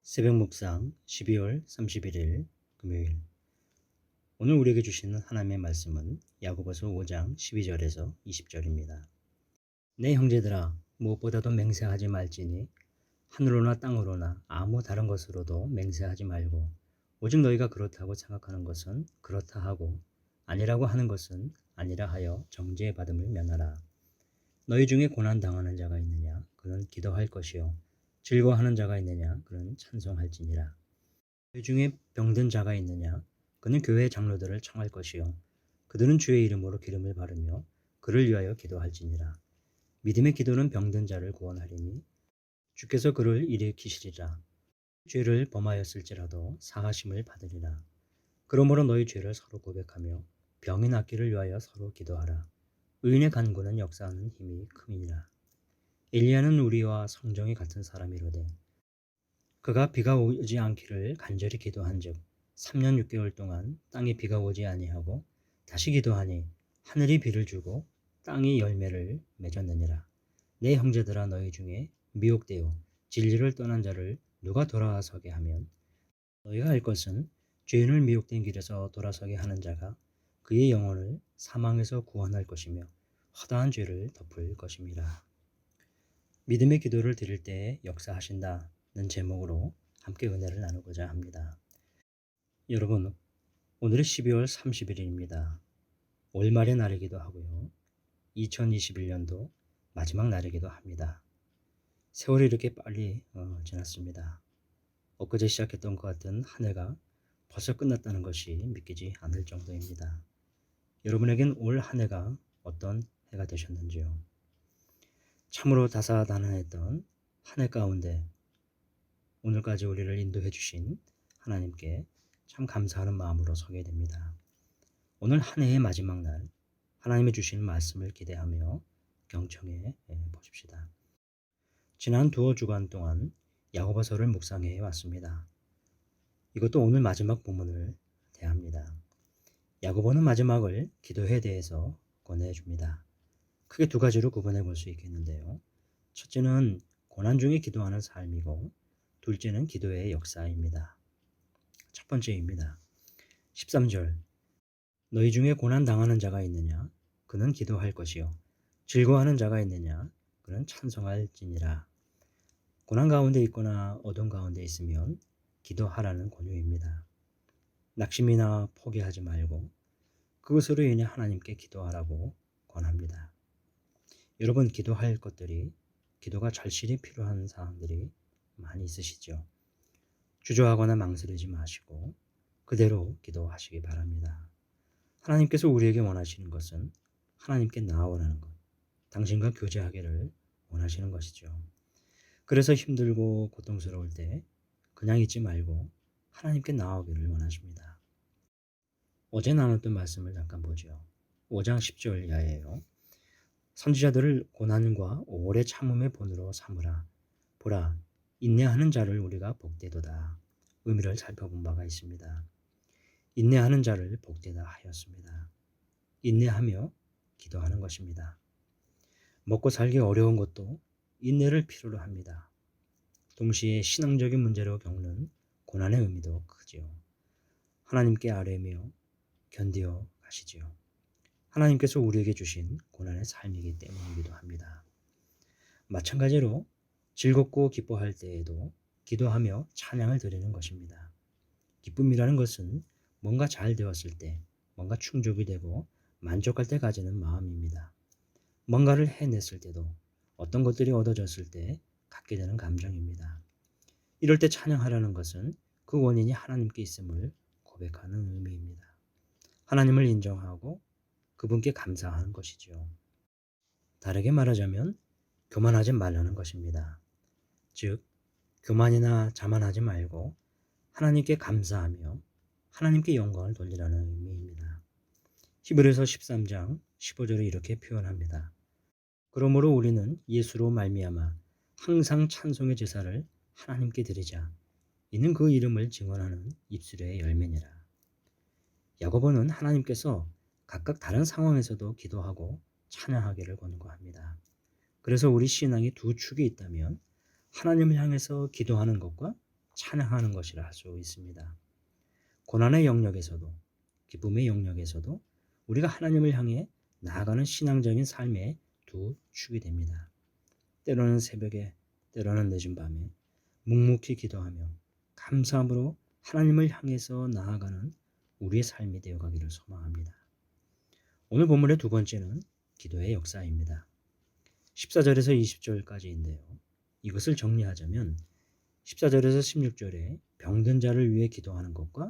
새벽 묵상 12월 31일 금요일. 오늘 우리에게 주시는 하나님의 말씀은 야고보서 5장 12절에서 20절입니다. 내 형제들아, 무엇보다도 맹세하지 말지니 하늘로나 땅으로나 아무 다른 것으로도 맹세하지 말고 오직 너희가 그렇다고 생각하는 것은 그렇다 하고 아니라고 하는 것은 아니라 하여 정죄 받음을 면하라. 너희 중에 고난 당하는 자가 있느냐? 그는 기도할 것이요. 즐거워하는 자가 있느냐? 그는 찬송할지니라. 너희 중에 병든 자가 있느냐? 그는 교회 장로들을 청할 것이요. 그들은 주의 이름으로 기름을 바르며 그를 위하여 기도할지니라. 믿음의 기도는 병든 자를 구원하리니 주께서 그를 일으키시리라. 죄를 범하였을지라도 사하심을 받으리라. 그러므로 너희 죄를 서로 고백하며 병이 낫기를 위하여 서로 기도하라. 의인의 간구는 역사하는 힘이 큼이니라. 엘리야는 우리와 성정이 같은 사람이로되 그가 비가 오지 않기를 간절히 기도한즉 3년 6개월 동안 땅에 비가 오지 아니하고 다시 기도하니 하늘이 비를 주고 땅이 열매를 맺었느니라. 내 형제들아, 너희 중에 미혹되어 진리를 떠난 자를 누가 돌아서게 하면 너희가 알 것은 죄인을 미혹된 길에서 돌아서게 하는 자가 그의 영혼을 사망에서 구원할 것이며 허다한 죄를 덮을 것임이라. 믿음의 기도를 드릴 때에 역사하신다는 제목으로 함께 은혜를 나누고자 합니다. 여러분, 오늘은 12월 30일입니다. 월말의 날이기도 하고요. 2021년도 마지막 날이기도 합니다. 세월이 이렇게 빨리 지났습니다. 엊그제 시작했던 것 같은 한 해가 벌써 끝났다는 것이 믿기지 않을 정도입니다. 여러분에겐 올 한 해가 어떤 해가 되셨는지요? 참으로 다사다난했던 한 해 가운데 오늘까지 우리를 인도해 주신 하나님께 참 감사하는 마음으로 서게 됩니다. 오늘 한 해의 마지막 날 하나님이 주신 말씀을 기대하며 경청해 보십시다. 지난 두어 주간 동안 야고보서를 묵상해 왔습니다. 이것도 오늘 마지막 본문을 대합니다. 야고보는 마지막을 기도에 대해서 권해줍니다. 크게 두 가지로 구분해 볼 수 있겠는데요. 첫째는 고난 중에 기도하는 삶이고 둘째는 기도의 역사입니다. 첫 번째입니다. 13절. 너희 중에 고난 당하는 자가 있느냐? 그는 기도할 것이요. 즐거워하는 자가 있느냐? 그는 찬송할지니라. 고난 가운데 있거나 어둠 가운데 있으면 기도하라는 권유입니다. 낙심이나 포기하지 말고 그것으로 인해 하나님께 기도하라고 권합니다. 여러분, 기도할 것들이, 기도가 절실히 필요한 사항들이 많이 있으시죠? 주저하거나 망설이지 마시고 그대로 기도하시기 바랍니다. 하나님께서 우리에게 원하시는 것은 하나님께 나아오라는 것, 당신과 교제하기를 원하시는 것이죠. 그래서 힘들고 고통스러울 때 그냥 있지 말고 하나님께 나아오기를 원하십니다. 어제 나눴던 말씀을 잠깐 보죠. 5장 10절 이하예요. 선지자들을 고난과 오래 참음의 본으로 삼으라. 보라, 인내하는 자를 우리가 복되도다. 의미를 살펴본 바가 있습니다. 인내하는 자를 복되다 하였습니다. 인내하며 기도하는 것입니다. 먹고 살기 어려운 것도 인내를 필요로 합니다. 동시에 신앙적인 문제로 겪는 고난의 의미도 크지요. 하나님께 아뢰며 견디어 가시지요. 하나님께서 우리에게 주신 고난의 삶이기 때문이기도 합니다. 마찬가지로 즐겁고 기뻐할 때에도 기도하며 찬양을 드리는 것입니다. 기쁨이라는 것은 뭔가 잘 되었을 때, 뭔가 충족이 되고 만족할 때 가지는 마음입니다. 뭔가를 해냈을 때도 어떤 것들이 얻어졌을 때 갖게 되는 감정입니다. 이럴 때 찬양하라는 것은 그 원인이 하나님께 있음을 고백하는 의미입니다. 하나님을 인정하고 그분께 감사하는 것이죠. 다르게 말하자면 교만하지 말라는 것입니다. 즉, 교만이나 자만하지 말고 하나님께 감사하며 하나님께 영광을 돌리라는 의미입니다. 히브리서 13장 15절에 이렇게 표현합니다. 그러므로 우리는 예수로 말미암아 항상 찬송의 제사를 하나님께 드리자. 이는 그 이름을 증언하는 입술의 열매니라. 야고보는 하나님께서 각각 다른 상황에서도 기도하고 찬양하기를 권고합니다. 그래서 우리 신앙이 두 축이 있다면 하나님을 향해서 기도하는 것과 찬양하는 것이라 할 수 있습니다. 고난의 영역에서도 기쁨의 영역에서도 우리가 하나님을 향해 나아가는 신앙적인 삶의 두 축이 됩니다. 때로는 새벽에, 때로는 늦은 밤에 묵묵히 기도하며 감사함으로 하나님을 향해서 나아가는 우리의 삶이 되어가기를 소망합니다. 오늘 본문의 두 번째는 기도의 역사입니다. 14절에서 20절까지인데요. 이것을 정리하자면 14절에서 16절에 병든 자를 위해 기도하는 것과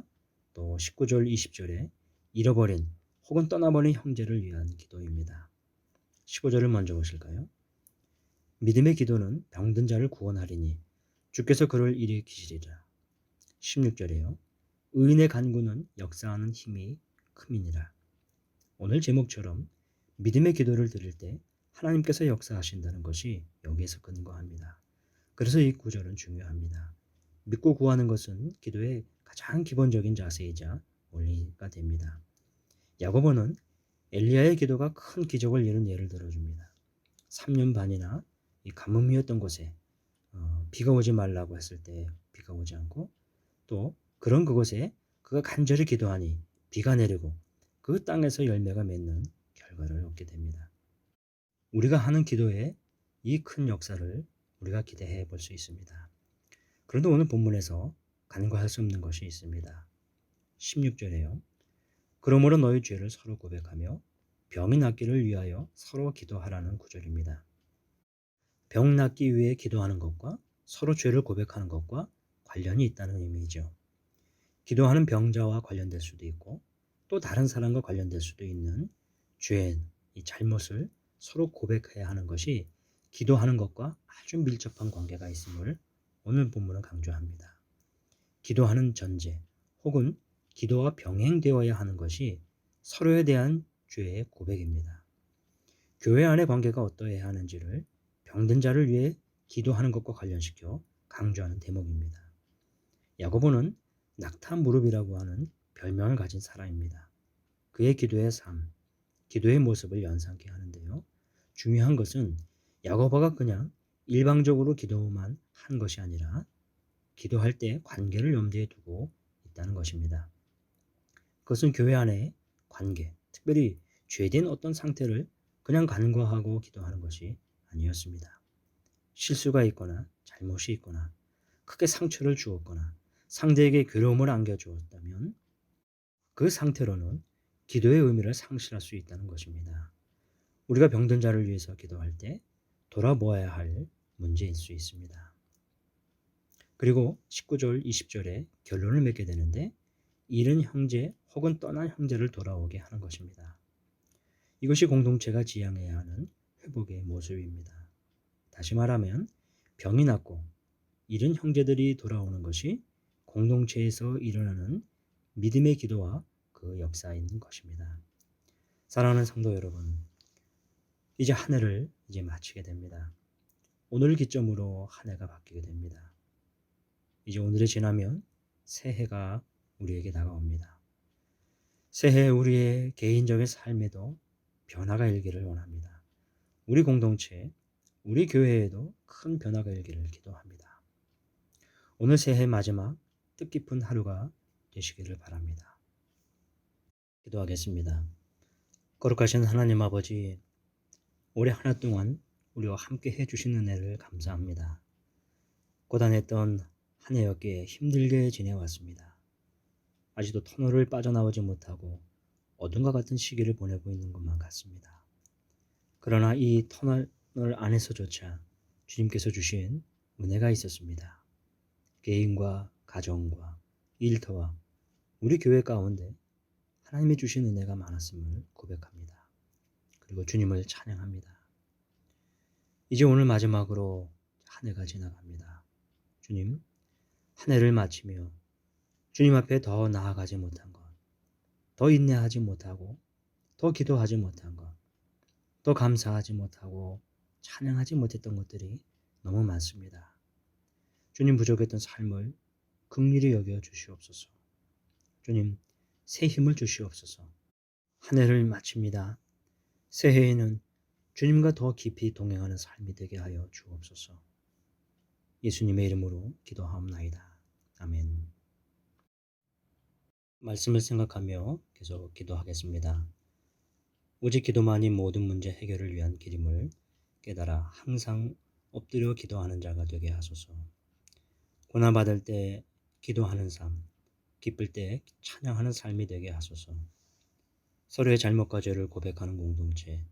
또 19절 20절에 잃어버린 혹은 떠나버린 형제를 위한 기도입니다. 15절을 먼저 보실까요? 믿음의 기도는 병든 자를 구원하리니 주께서 그를 일으키시리라. 16절에요. 의인의 간구는 역사하는 힘이 큼이니라. 오늘 제목처럼 믿음의 기도를 드릴 때 하나님께서 역사하신다는 것이 여기에서 근거합니다. 그래서 이 구절은 중요합니다. 믿고 구하는 것은 기도의 가장 기본적인 자세이자 원리가 됩니다. 야고보는 엘리야의 기도가 큰 기적을 이룬 예를 들어줍니다. 3년 반이나 이 가뭄이었던 곳에 비가 오지 말라고 했을 때 비가 오지 않고 또 그런 그곳에 그가 간절히 기도하니 비가 내리고 그 땅에서 열매가 맺는 결과를 얻게 됩니다. 우리가 하는 기도에 이 큰 역사를 우리가 기대해 볼 수 있습니다. 그런데 오늘 본문에서 간과할 수 없는 것이 있습니다. 16절에요. 그러므로 너희 죄를 서로 고백하며 병이 낫기를 위하여 서로 기도하라는 구절입니다. 병 낫기 위해 기도하는 것과 서로 죄를 고백하는 것과 관련이 있다는 의미죠. 기도하는 병자와 관련될 수도 있고 또 다른 사람과 관련될 수도 있는 죄, 이 잘못을 서로 고백해야 하는 것이 기도하는 것과 아주 밀접한 관계가 있음을 오늘 본문은 강조합니다. 기도하는 전제 혹은 기도와 병행되어야 하는 것이 서로에 대한 죄의 고백입니다. 교회 안의 관계가 어떠해야 하는지를 병든 자를 위해 기도하는 것과 관련시켜 강조하는 대목입니다. 야고보는 낙타 무릎이라고 하는 별명을 가진 사람입니다. 그의 기도의 삶, 기도의 모습을 연상케 하는데요. 중요한 것은 야고보가 그냥 일방적으로 기도만 한 것이 아니라 기도할 때 관계를 염두에 두고 있다는 것입니다. 그것은 교회 안의 관계, 특별히 죄된 어떤 상태를 그냥 간과하고 기도하는 것이 아니었습니다. 실수가 있거나 잘못이 있거나 크게 상처를 주었거나 상대에게 괴로움을 안겨주었다면 그 상태로는 기도의 의미를 상실할 수 있다는 것입니다. 우리가 병든 자를 위해서 기도할 때 돌아보아야 할 문제일 수 있습니다. 그리고 19절, 20절에 결론을 맺게 되는데 잃은 형제 혹은 떠난 형제를 돌아오게 하는 것입니다. 이것이 공동체가 지향해야 하는 회복의 모습입니다. 다시 말하면 병이 낫고 잃은 형제들이 돌아오는 것이 공동체에서 일어나는 믿음의 기도와 그 역사인 것입니다. 사랑하는 성도 여러분, 이제 한 해를 이제 마치게 됩니다. 오늘 기점으로 한 해가 바뀌게 됩니다. 이제 오늘이 지나면 새해가 우리에게 다가옵니다. 새해 우리의 개인적인 삶에도 변화가 일기를 원합니다. 우리 공동체, 우리 교회에도 큰 변화가 일기를 기도합니다. 오늘 새해 마지막 뜻깊은 하루가 되시기를 바랍니다. 기도하겠습니다. 거룩하신 하나님 아버지, 올해 한 해 동안 우리와 함께 해주신 은혜를 감사합니다. 고단했던 한 해였기에 힘들게 지내왔습니다. 아직도 터널을 빠져나오지 못하고 어둠과 같은 시기를 보내고 있는 것만 같습니다. 그러나 이 터널 안에서조차 주님께서 주신 은혜가 있었습니다. 개인과 가정과 일터와 우리 교회 가운데 하나님이 주신 은혜가 많았음을 고백합니다. 그리고 주님을 찬양합니다. 이제 오늘 마지막으로 한 해가 지나갑니다. 주님, 한 해를 마치며 주님 앞에 더 나아가지 못한 것, 더 인내하지 못하고 더 기도하지 못한 것, 더 감사하지 못하고 찬양하지 못했던 것들이 너무 많습니다. 주님 부족했던 삶을 긍휼히 여겨 주시옵소서. 주님, 새 힘을 주시옵소서. 한 해를 마칩니다. 새해에는 주님과 더 깊이 동행하는 삶이 되게 하여 주옵소서. 예수님의 이름으로 기도하옵나이다. 아멘. 말씀을 생각하며 계속 기도하겠습니다. 오직 기도만이 모든 문제 해결을 위한 길임을 깨달아 항상 엎드려 기도하는 자가 되게 하소서. 고난받을 때 기도하는 삶, 기쁠 때 찬양하는 삶이 되게 하소서. 서로의 잘못과 죄를 고백하는 공동체,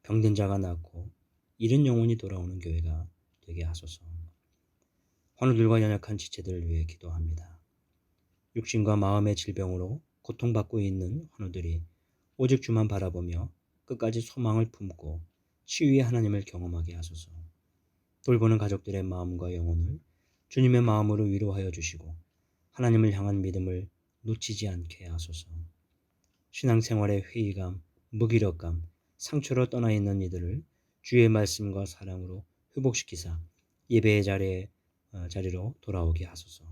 병든 자가 낫고 잃은 영혼이 돌아오는 교회가 되게 하소서. 환우들과 연약한 지체들을 위해 기도합니다. 육신과 마음의 질병으로 고통받고 있는 환우들이 오직 주만 바라보며 끝까지 소망을 품고 치유의 하나님을 경험하게 하소서. 돌보는 가족들의 마음과 영혼을 주님의 마음으로 위로하여 주시고 하나님을 향한 믿음을 놓치지 않게 하소서. 신앙생활의 회의감, 무기력감, 상처로 떠나 있는 이들을 주의 말씀과 사랑으로 회복시키사 예배의 자리로 돌아오게 하소서.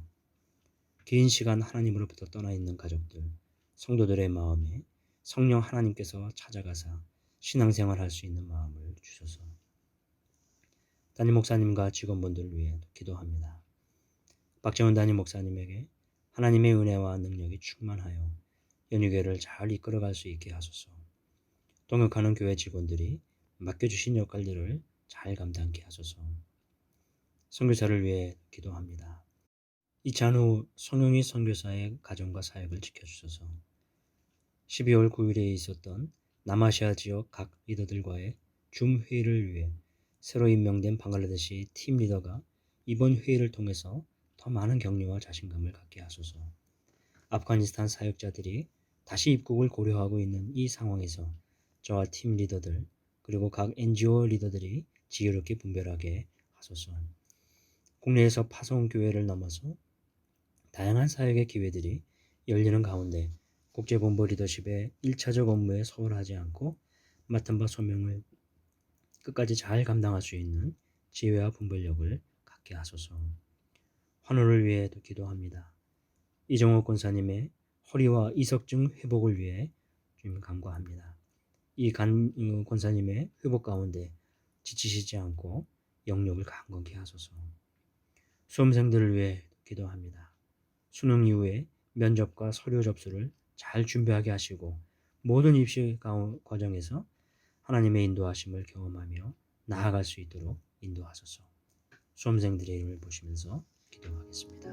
긴 시간 하나님으로부터 떠나 있는 가족들, 성도들의 마음에 성령 하나님께서 찾아가사 신앙생활 할 수 있는 마음을 주소서. 담임 목사님과 직원분들을 위해 기도합니다. 박재원 담임 목사님에게 하나님의 은혜와 능력이 충만하여 연유교회를 잘 이끌어갈 수 있게 하소서. 동역하는 교회 직원들이 맡겨주신 역할들을 잘 감당케 하소서. 선교사를 위해 기도합니다. 이찬후 송영희 선교사의 가정과 사역을 지켜주소서. 12월 9일에 있었던 남아시아 지역 각 리더들과의 줌 회의를 위해 새로 임명된 방글라데시 팀 리더가 이번 회의를 통해서 더 많은 격려와 자신감을 갖게 하소서. 아프가니스탄 사역자들이 다시 입국을 고려하고 있는 이 상황에서 저와 팀 리더들 그리고 각 NGO 리더들이 지혜롭게 분별하게 하소서. 국내에서 파송교회를 넘어서 다양한 사역의 기회들이 열리는 가운데 국제본부 리더십의 1차적 업무에 소홀하지 않고 맡은 바 소명을 끝까지 잘 감당할 수 있는 지혜와 분별력을 갖게 하소서. 환우를 위해도 기도합니다. 이정호 권사님의 허리와 이석증 회복을 위해 주님 간구합니다. 이 권사님의 회복 가운데 지치시지 않고 영역을 강건케 하소서. 수험생들을 위해 기도합니다. 수능 이후에 면접과 서류 접수를 잘 준비하게 하시고 모든 입시 과정에서 하나님의 인도하심을 경험하며 나아갈 수 있도록 인도하소서. 수험생들의 이름을 보시면서 기도하겠습니다.